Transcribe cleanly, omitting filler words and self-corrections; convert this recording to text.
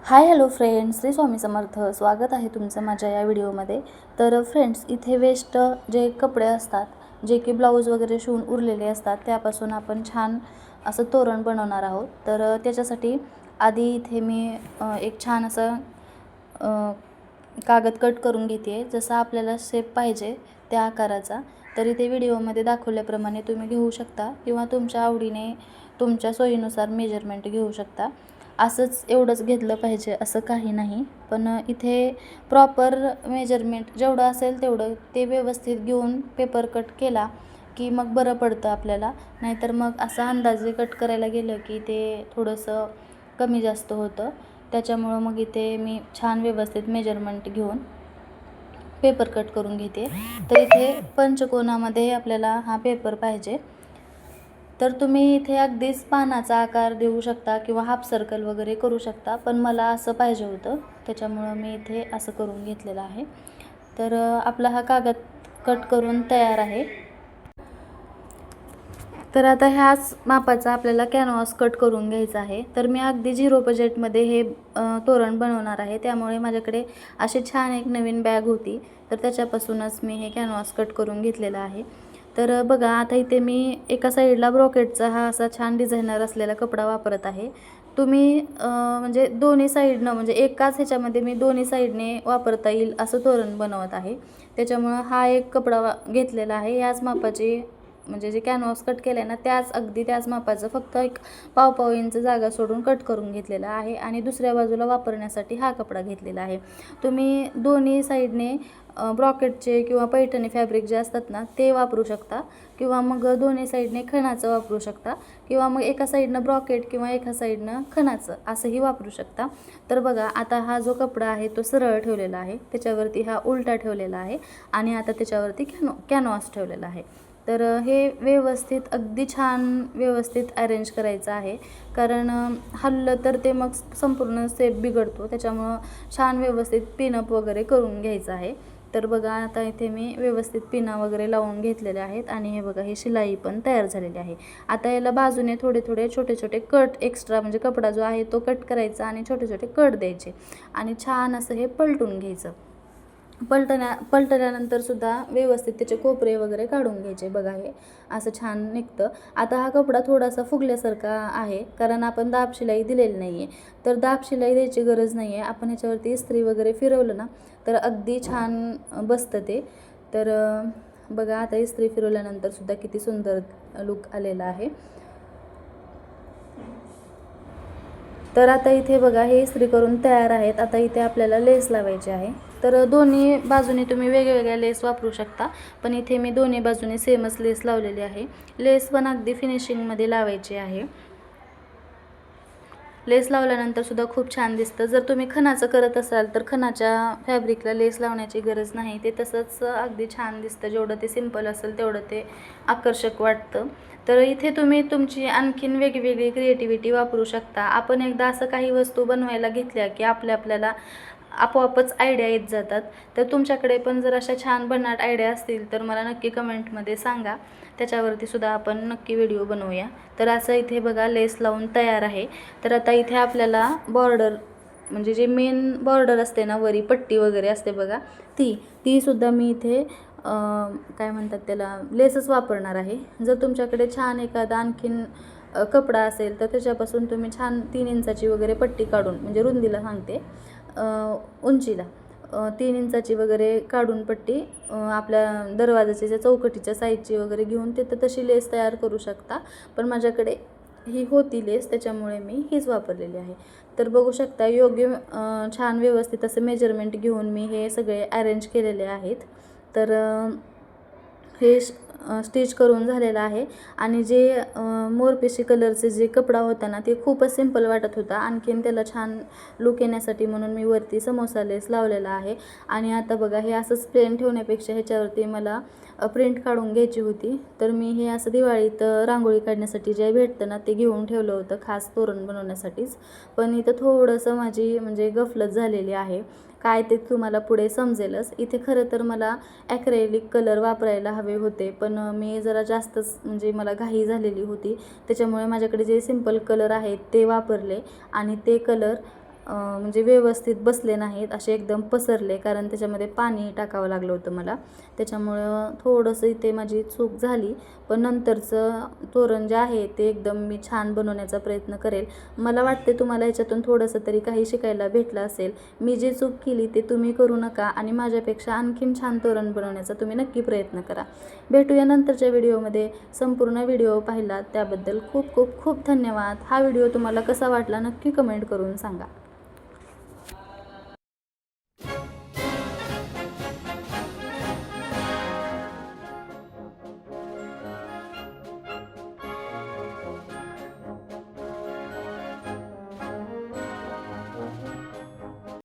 Hi hello friends, Shri Swami Samarth. स्वागत आहे तुमचं माझ्या या व्हिडिओमध्ये. तर फ्रेंड्स, इथे वेस्ट जे कपडे असतात, जे की ब्लाऊज वगैरे शिवून उरलेले असतात, त्यापासून आपण छान असं तोरण बनवणार आहोत. तर त्याच्यासाठी आधी इथे मी एक छान असं कागद कट करून घेते, जसा आपल्याला शेप पाहिजे त्या आकाराचा. तर इथे व्हिडिओमध्ये दाखवल्याप्रमाणे तुम्ही घेऊ शकता किंवा तुमच्या आवडीने तुमच्या सोयीनुसार मेजरमेंट घेऊ शकता. असंच एवढंच घेतलं पाहिजे असं काही नाही, पण इथे प्रॉपर मेजरमेंट जेवढं असेल तेवढं ते व्यवस्थित घेऊन पेपर कट केला की मग बरं पडतं आपल्याला. नाहीतर मग असं अंदाजे कट करायला गेलं की ते थोडंसं कमी जास्त होतं. त्याच्यामुळं मग इथे मी छान व्यवस्थित मेजरमेंट घेऊन पेपर कट करून घेते. तर इथे पंचकोनामध्ये आपल्याला हा पेपर पाहिजे. तर तुम्ही इथे अगदीच पानाचा आकार देऊ शकता किंवा हाफ सर्कल वगैरे करू शकता, पण मला असं पाहिजे होतं त्याच्यामुळं मी इथे असं करून घेतलेलं आहे. तर आपला हा कागद कट करून तयार आहे. तर आता ह्याच मापाचा आपल्याला कॅनव्हास कट करून घ्यायचा आहे. तर मी अगदी 0 बजेटमध्ये हे तोरण बनवणार आहे, त्यामुळे माझ्याकडे अशी छान एक नवीन बॅग होती, तर त्याच्यापासूनच मी हे कॅनव्हास कट करून घेतलेला आहे. तर बघा, आता इथे मी एका साईडला ब्रॉकेटचा हा असा छान डिझायनर असलेला कपडा वापरत आहे. तुम्ही म्हणजे दोन्ही साईडनं, म्हणजे एकाच ह्याच्यामध्ये मी दोन्ही साईडने वापरता येईल असं तोरण बनवत आहे. त्याच्यामुळं हा एक कपडा घेतलेला आहे. याच मापाची, म्हणजे जे कॅनव्हास कट केलं आहे ना, अगदी त्याच मापाचं, फक्त एक पाव इंच जागा सोडून कट करून घेतलेला आहे आणि दुसऱ्या बाजूला वापरण्यासाठी हा कपडा घेतलेला आहे. तुम्ही दोन्ही साईडने ब्रॉकेटचे किंवा पैठणी फॅब्रिक जे असतात ना ते वापरू शकता, किंवा मग दोन्ही साईडने खणाचं वापरू शकता, किंवा मग एका साईडनं ब्रॉकेट किंवा एका साईडनं खणाचं असंही वापरू शकता. तर बघा, आता हा जो कपडा आहे तो सरळ ठेवलेला आहे, त्याच्यावरती हा उलटा ठेवलेला आहे आणि आता त्याच्यावरती कॅनव्हास ठेवलेला आहे. तर हे व्यवस्थित, अगदी छान व्यवस्थित अरेंज करायचं आहे, कारण हललं तर ते मग संपूर्ण शेप बिघडतो. त्याच्यामुळं छान व्यवस्थित पिनअप वगैरे करून घ्यायचं आहे. तर बघा, आता इथे मी व्यवस्थित पिना वगैरे लावून घेतलेले आहेत आणि हे बघा, ही शिलाई पण तयार झालेली आहे. आता याला बाजूने थोडे थोडे छोटे छोटे कट एक्स्ट्रा, म्हणजे कपडा जो आहे तो कट करायचा आणि छोटे छोटे कट द्यायचे आणि छान असं हे पलटून घ्यायचं. पलटल्यानंतर सुद्धा व्यवस्थित त्याचे कोपरे वगैरे काढून घ्यायचे. बघा, हे असं छान निघतं. आता हा कपडा थोडासा फुगल्यासारखा आहे, कारण आपण दाब शिलाई दिलेली नाही आहे. तर दाब शिलाई द्यायची गरज नाही आहे. आपण ह्याच्यावरती इस्त्री वगैरे फिरवलं ना तर अगदी छान बसतं ते. तर बघा, आता इस्त्री फिरवल्यानंतर सुद्धा किती सुंदर लुक आलेला आहे. तर आता इथे बघा, हे इस्त्री करून तयार आहेत. आता इथे आपल्याला लेस लावायची आहे. तर दोन्ही बाजूने तुम्ही वेगवेगळ्या लेस वापरू शकता, पण इथे मी दोन्ही बाजूने सेमच लेस लावलेली आहे. लेस पण अगदी फिनिशिंगमध्ये लावायची आहे. लेस लावल्यानंतर सुद्धा खूप छान दिसतं. जर तुम्ही खणाचं करत असाल तर खणाच्या फॅब्रिकला लेस लावण्याची गरज नाही, ते तसंच अगदी छान दिसतं. जेवढं ते सिंपल असेल तेवढं ते आकर्षक वाटतं. तर इथे तुम्ही तुमची आणखीन वेगवेगळी क्रिएटिव्हिटी वापरू शकता. आपण एकदा असं काही वस्तू बनवायला घेतल्या की आपल्याला आपोआपच आयडिया येत जातात. तर तुमच्याकडे पण जर अशा छान भन्नाट आयडिया असतील तर मला नक्की कमेंटमध्ये सांगा, त्याच्यावरती सुद्धा आपण नक्की व्हिडिओ बनवूया. तर असं इथे बघा, लेस लावून तयार आहे. तर आता इथे आपल्याला बॉर्डर, म्हणजे जे मेन बॉर्डर असते ना, वरी पट्टी वगैरे असते बघा, ती सुद्धा मी इथे काय म्हणतात त्याला, लेसच वापरणार आहे. जर तुमच्याकडे छान एखादा आणखीन कपडा असेल तर त्याच्यापासून तुम्ही छान 3 इंचाची वगैरे पट्टी काढून, म्हणजे रुंदीला सांगते, उंचीला 3 इंचाची वगैरे काढून पट्टी आपल्या दरवाजाच्या ज्या चौकटीच्या साईजची वगैरे घेऊन तिथं तशी लेस तयार करू शकता. पण माझ्याकडे ही होती लेस, त्याच्यामुळे मी हीच वापरलेली आहे. तर बघू शकता, योग्य छान व्यवस्थित असं मेजरमेंट घेऊन मी हे सगळे अरेंज केलेले आहेत. तर हे स्टिच करून झालेलं आहे. आणि जे मोरपिशी कलरचे जे कपडा होता ना, ते खूपच सिंपल वाटत होता. आणखीन त्याला छान लुक येण्यासाठी म्हणून मी वरती समोसा लेस लावलेला आहे. आणि आता बघा, हे असंच प्लेन ठेवण्यापेक्षा ह्याच्यावरती मला प्रिंट काढून घ्यायची होती. तर मी हे असं दिवाळीत रांगोळी काढण्यासाठी जे भेटतं ना ते घेऊन ठेवलं होतं, खास तोरण बनवण्यासाठीच. पण इथं थोडंसं माझी म्हणजे गफलत झालेली आहे. काय ते तुम्हाला पुढे समजेलच. इथे खरं तर मला ॲक्रेलिक कलर वापरायला हवे होते, पण मी जरा जास्तच, म्हणजे मला घाई झालेली होती, त्याच्यामुळे माझ्याकडे जे सिंपल कलर आहेत ते वापरले आणि ते कलर म्हणजे व्यवस्थित बसले नाहीत, असे एकदम पसरले, कारण त्याच्यामध्ये पाणी टाकावं लागलं होतं मला. त्याच्यामुळं थोडंसं इथे माझी चूक झाली. पण नंतरचं तोरण जे आहे ते एकदम मी छान बनवण्याचा प्रयत्न करेल. मला वाटते तुम्हाला ह्याच्यातून थोडंसं तरी काही शिकायला भेटलं असेल. मी जी चूक केली ते तुम्ही करू नका आणि माझ्यापेक्षा आणखीन छान तोरण बनवण्याचा तुम्ही नक्की प्रयत्न करा. भेटूया नंतरच्या व्हिडिओमध्ये. संपूर्ण व्हिडिओ पाहिला त्याबद्दल खूप खूप खूप धन्यवाद. हा व्हिडिओ तुम्हाला कसा वाटला नक्की कमेंट करून सांगा.